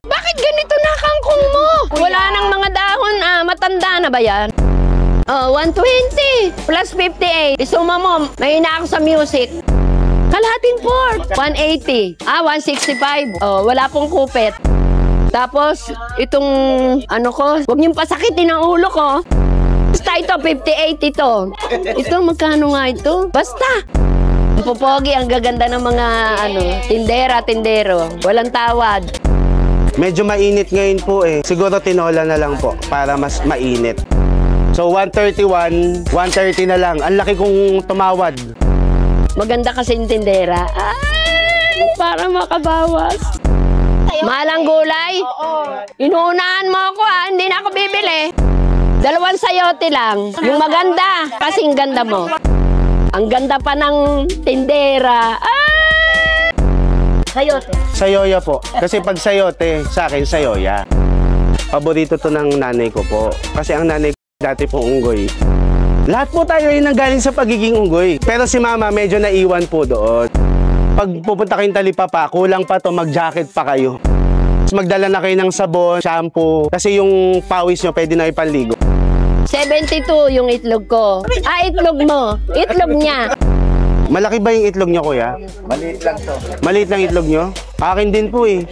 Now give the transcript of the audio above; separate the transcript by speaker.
Speaker 1: Bakit ganito na kangkong mo? Wala nang mga dahon, matanda na ba yan? Oh, 120 plus 58. Isuma mo, may ina ako sa music. Kalahating port. 180. 165. Oh, wala pong kupit. Tapos, itong, huwag niyong pasakitin ang ulo ko. Basta ito, 58 ito. Ito, magkano nga ito? Basta. Pupogi, ang gaganda ng mga, tindero. Walang tawad.
Speaker 2: Medyo mainit ngayon po eh. Siguro tinola na lang po para mas mainit. So, 131, 130 na lang. Ang laki kong tumawad.
Speaker 1: Maganda kasi yung tindera. Ay, para makabawas. Malang gulay? Oo. Inuunahan mo ako hindi na ako bibili. 2 sayote lang. Yung maganda, kasing ganda mo. Ang ganda pa ng tindera. Sayote.
Speaker 2: Sayoya po. Kasi pag sayote, sa akin sayoya. Paborito to ng nanay ko po. Kasi ang nanay ko dati pong unggoy. Lahat po tayo ay nanggaling sa pagiging unggoy. Pero si mama medyo naiwan po doon. Pag pupunta kayong Talipapa, kulang pa to, mag-jacket pa kayo. Magdala na kayo ng sabon, shampoo, kasi yung pawis nyo pwede na ipanligo.
Speaker 1: 72 yung itlog ko. Itlog mo. Itlog niya.
Speaker 2: Malaki ba yung itlog nyo, kuya?
Speaker 3: Maliit lang to.
Speaker 2: Maliit lang itlog nyo? Akin din po eh.